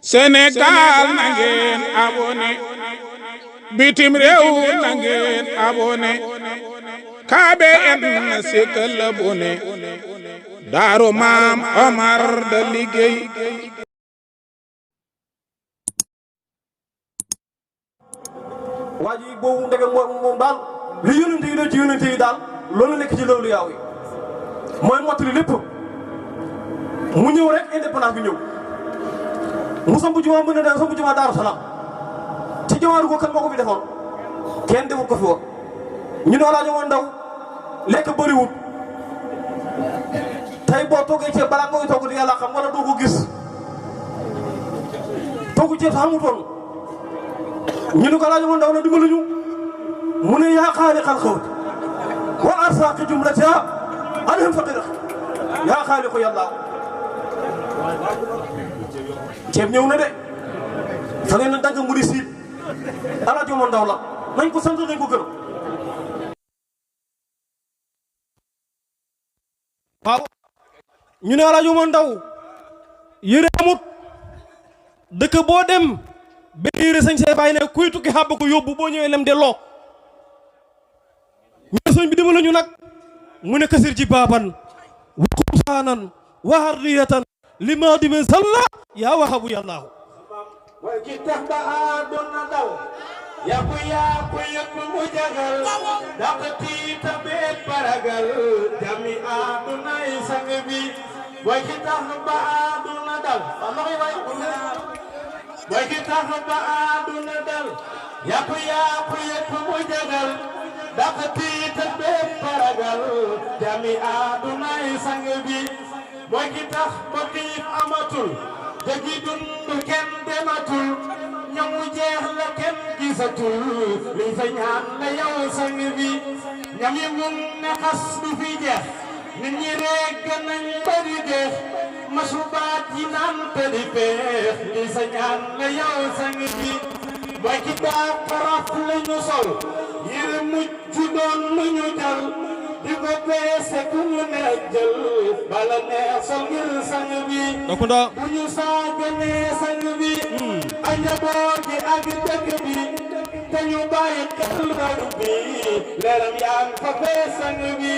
Sénégal na ngeen abonné bitim réew na ngeen abonné KBN sikkal abonné Daaru Maam Omar da liggéey waa ji boobu ndege moom daal li yónnante yi doon ci yónnante yi daal loolu nekk ci loolu yaaw yi mooy mottali lépp mu ñëw rek indépendance bi ñëw mu samp jumaa mën a dem samp jumaa Daaru Salaam ci jumaa ko kan moo ko fi defoon kenn deful ko fi woon ñu ne Alaaji Omar Ndaw lekk bëriwut tey boo toggee ceeb balaa nga koy togg di yàlla xam wala doo ko gis togg ceeb xamutoon ñu ne ko Alaaji Omar Ndaw na dimbali ñu mu ne yaa xaaliqal xawti wal arsaaqi jumlatihaa alayhim faqira yaa xaaliqu yàlla ceeb ñëw na de fa ngeen na dagg mu di siit Alaaji Omar Ndaw la nañ ko sant nañ ko gërëm. waaw ñu ne Alaaji Omar Ndaw yére amut dëkk boo dem benn yére sañ see bàyyi ne kuy tukki xàbb ko yóbbu boo ñëwee lem delloo ñu ne sëñ bi dimbali ñu nag mu ne kasir ji baaban wa xumsaanan wa hardiyatan li ma dime salla yaa waxabu yàllaahu way ki tax ba àdduna daw yàqu yëpp mu jagal daq tiita beet baragal jami àddunay sang bi way ki tax ba àdduna daw way ki tax ba àdduna daw yàqu yëpp mu jagal daq tiita beet baragal jami àddunay sang bi way ki tax ba xiif amatul dëggi dund kenn dematul ñamu jeex la kenn gisatul liñ fa ñaan la yow sang bi ñam yi mun ne xas du fi jeex nit ñi rekk nañ bari deex masubaat yi naan tëddi feex liñ sa ñaan la yow sang bi mooy ki daa xaraf la ñu sol yére mujj doon lu ñu jal di ko peese ku ñu neex jël bala neex sol ngir sang bi bu ñu saaganee sang bi a njaboot gi ak dëkk bi te ñu bàyyi xel rajo bi leeram yaa ngi fa fee sang bi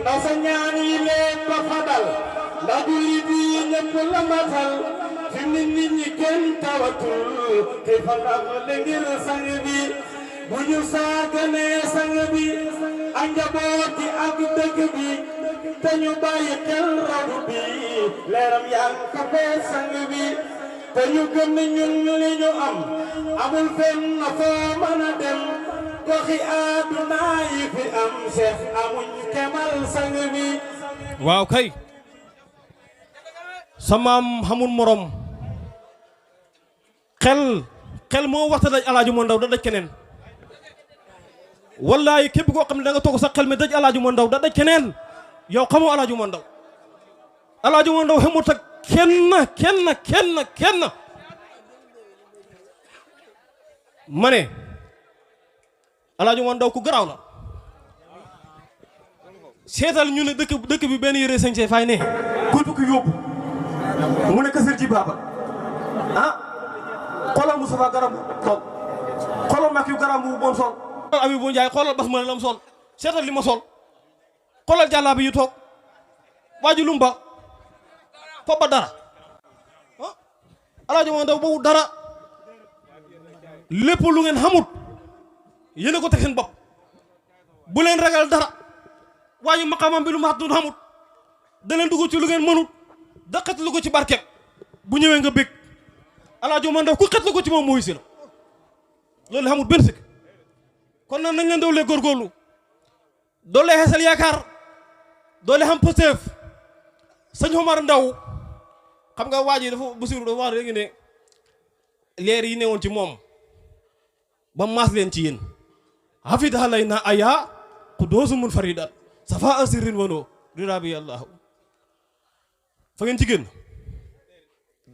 ndax sa ñaan yi leen ba fa dal ndax jullit yi ñëpp la matal fi nit ñi kenn tawatul te fa ndam la ngir sang bi bu ñu saaganee sang bi a njaboot gi ak dëkk bi te ñu bàyyi xel rajo bi leeram yaa ngi fa fee sang bi te ñu gëm ne ñun li ñu am amul fenn foo mën a dem goxi àdduna yi fi am seex amuñ kemal sang bi waaw kay sa maam xamul morom xel moo waxta daj Alaaji Omar Ndaw da daj keneen wallaay képp koo xam ne da nga toog sa xel mi daj Alaaji Omar Ndaw da daj keneen yow xamoo Alaaji Omar Ndaw Alaaji Omar Ndaw xamut ak kenn ma ne Alaaji Omar Ndaw ku garaaw la seetal ñu ne dëkk bi benn yére sañ see fay ne kuy tukki yóbbu mu ne kasir ji baaba xoolal Moustapha garam sol xoolal Macky garam bu bon sol xoolal Abibou Ndiaye xoolal bas ma ne lam sol seetal li ma sol xoolal jàllaa bi yu toog waaju lumba foofu ba dara Alaaji Omar Ndaw boobu dara lépp lu ngeen xamut yéen a ko teg seen bopp bu leen ragal dara waaye maqaamam bi lu ma xamut xamut da leen dugg ci lu ngeen mënut da xetlu ko ci barket bu ñëwee nga bég Alaaji Omar Ndaw ku xetlu ko ci moom mooy si la loolu xamut benn sikk kon nag nañ leen doolee góorgóorlu doolee xeesal yaakaar doolee xam pësteef sëñ Omar Ndaw xam nga waa ji dafa Basiru dafa wax léegi ne leer yi newoon ci moom ba maas leen ci yéen hafida halay na aya ku doosu mun faridat safa asirin wano rirabi yàllaahu fa ngeen ci génn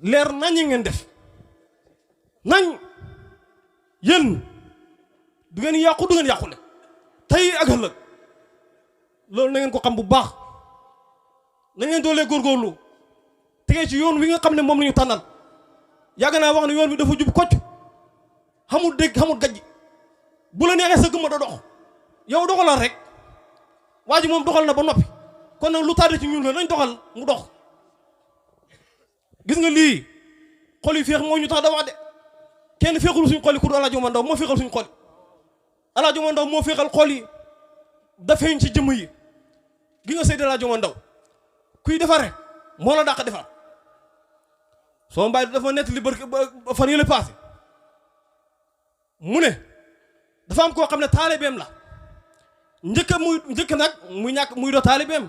leer nañ ngeen def nañ yéen du ngeen yàqu du ngeen yàqule tey ak ëllëg loolu na ngeen ko xam bu baax na ngeen doolee góorgóorlu tegee ci yoon wi nga xam ne moom la ñu tànnal yàgg naa wax ne yoon bi dafa jub kocc xamul dégg xamul gajj bu la neexee sa gëmma da dox yow doxalal rek waa ji moom doxal na ba noppi kon nag lu tardé ci ñun la nañ doxal mu dox gis nga lii xol yi féex moo ñu tax da wax de kenn féexul suñ xol yi ku du Alaaji Omar Ndaw moo féexal suñ xol yi Alaaji Omar Ndaw moo féexal xol yi dafeeñ ci jëmm yi gi nga Seydi Alaaji Omar Ndaw kuy defare moo la dàq defar soo mbaay dafa nett li bër fan yële passé mu ne dafa am koo xam ne taalibeem la njëkk nag muy ñàkk muy do taalibeem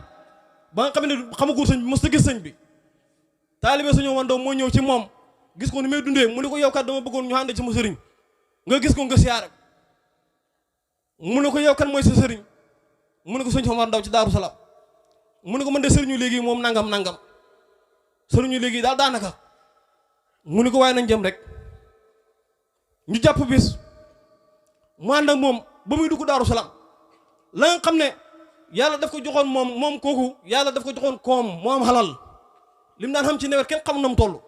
ba nga xam ne xamagul sëñ bi mos a gis sëñ bi taalibe Sëñ Omar Ndaw moo ñëw ci moom gis ko ni may dundee mu ne ko yow kat dama bëggoon ñu ànd ci sama sëriñ nga gis ko nga siyaare mu ne ko yow kan mooy sa sëriñ mu ne ko Sëñ Omar Ndaw ci Daaru Salaam mu ne ko man de sëriñu léegi moom nangam sëriñu léegi daal daanaka mu ne ko waaye nañ jëm rek ñu jàpp bis mu ànd ak moom ba muy dugg Daaru Salaam la nga xam ne yàlla daf ko joxoon moom kooku yàlla daf ko joxoon koom moo am xalal lim daan xam ci nawet kenn xam na mu toll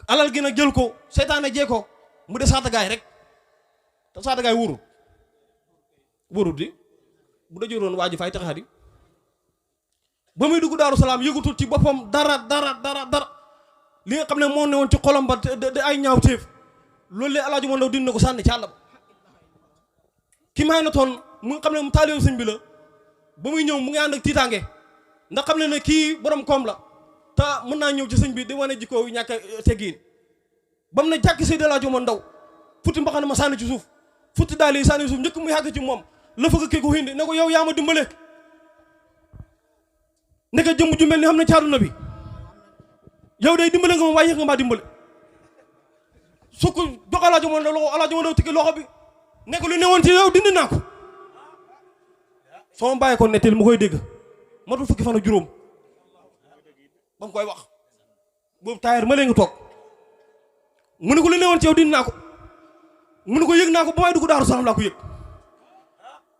alal gi nag jël ko seytaane jee ko mu de saatagaay rek te saatagaay wóorut di bu dajoo doon waa ji fay taxaat yi ba muy dugg Daaru Salaam yëgutul ci boppam dara li nga xam ne moo ne woon ci xolam ba de ay ñaaw téef loolu lee Alaaji Omar Ndaw dina ko sànni ci àll ba ki may na toon mu nga xam ne mu taalibe sëñ bi la ba muy ñëw mu ngi ànd ak tiitaange ndax xam ne kii borom koom la te mën naa ñëw ci sëñ bi di wane jikko ñàkk a teggiin ba mu ne jàkk Seydi Alaaji Omar Ndaw futti mbaxana ma sànni ci suuf futti daal yi sànni ci suuf njëkk muy xàgg ci moom la fëgg kii ko hindi ne ko yow yaa ma dimbale ne ko jëmm ju mel ni xam ne ci àdduna bi yow day dimbale nga ma waaye yéex nga maa dimbale su ko jox Alaaji Omar Ndaw loxo Alaaji Omar Ndaw tikki loxo bi ne ko lu ne woon ci yow dindi naa ko soo ma bàyyi ko nettali mu koy dégg matul fukki fan ak juróom ba mu koy wax boobu taayar ma lee nga toog mu ne ko lu ne woon ci yow dindi naa ko mu ne ko yëg naa ko ba may dugg Daaru Salaam laa ko yëg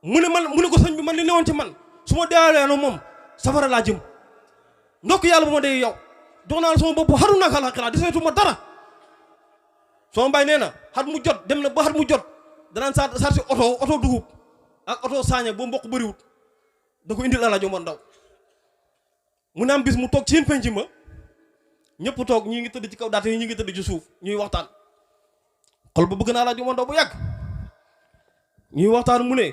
mu ne ko sëñ bi man li ne woon ci man su ma deewalee no moom safara laa jëm ndokk yàlla bu ma dee yow jox naa la sama bopp xaru naa xalaat xalaat deseetu ma dara sama mbaay nee na xat mu jot dem na ba xat mu jot danaan saat si oto dugub ak oto saaña boo mbokk bëriwut da ko indil Alaaji Omar Ndaw mu ne am bis mu toog ci seen penc ma ñëpp toog ñii ngi tëdd ci kaw daate yi ñi ngi tëdd ci suuf ñuy waxtaan xol ba bëgg naa Alaaji Omar Ndaw bu yàgg ñuy waxtaan mu ne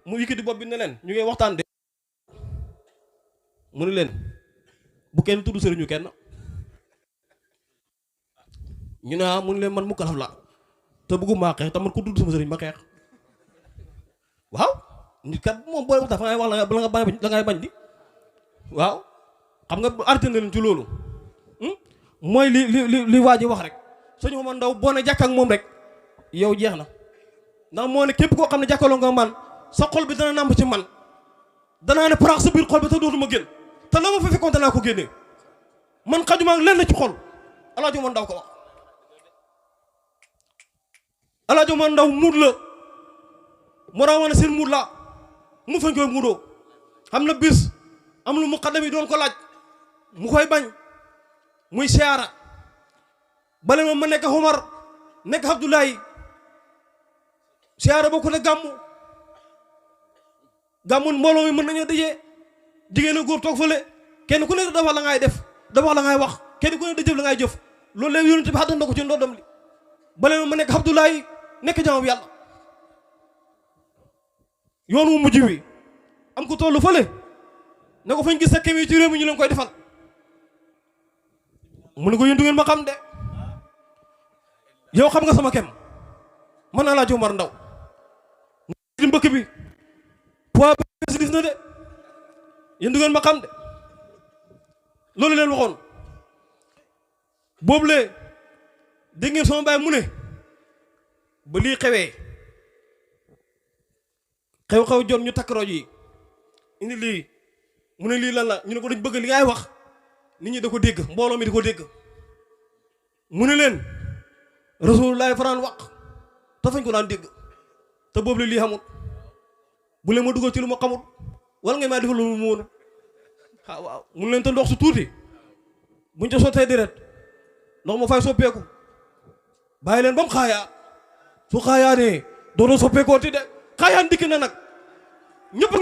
mu yëkkati bopp bi ne leen ñu ngi waxtaan de mu ne leen bu kenn tudd sëriñu kenn ñu ne mu ne leen man mu kalaf la te bëgguma xeex te man ku tudd sama sëriñ ma xeex waaw nit kat moom booy waxtaan fa ngay wax la ngay bañ di waaw xam nga arrêté na leen ci loolu mooy li waa ji wax rek Sëñ Omar Ndaw boo ne jàkk ak moom rek yow jeex na ndax moo ne képp koo xam ne jàkkaloo nga man sa xol bi dana nàmp ci man danaa ne parax sa biir xol bi te dootuma génn te la ma fa fekkoon danaa ko génnee man xajuma ak lenn ci xol Alaaji Omar Ndaw ko wax Alaaji Omar Ndaw muut la moo raa wane seen muut la mu fañ koy muudoo xam na bis am lu mu xaddam yi doon ko laaj mu koy bañ muy siyaara bale moom ma nekk Omar nekk Abdoulaye siyaara boo ko ne gàmmun mbooloo mi mën nañoo dajee jigéen a góor toog fële kenn ku ne dafa la ngay def dafa la ngay wax kenn ku ne da jëf la ngay jëf loolu léegi yonent bi xattan na ko ci ndoddam li bale moom ma nekk Abdoulaye nekk jaamu yàlla yoon wu mujj wi am ko tollu fële ne ko fañ gis sa kem yi ci réew mi ñu leen koy defal mu ne ko yéen du ngeen ma xam de yow xam nga sama kem man Alaaji Omar Ndaw di mbëkk bi poids bi dis na de yéen du ngeen ma xam de loolu leen waxoon boobu lee dégg ngeen sama baay mu ne ba lii xewee xew-xew jot ñu takk rajo yi indi lii mu ne lii lan la ñu ne ko dañ bëgg li ngay wax nit ñi da ko dégg mbooloo mi di ko dégg mu ne leen Rasulullah faraan wax te fañ ko daan dégg te boobu lii xamul bu leen ma dugal ci lu ma xamul wala ngay maa defal lu mu woon waaw mu ne leen te ndox su tuuti buñ ca sottee deret ndox ma fay soppeeku bàyyi leen ba mu xaayaa su xaayaanee doona soppeekoo ti de xaayaan dikk na nag ñëpp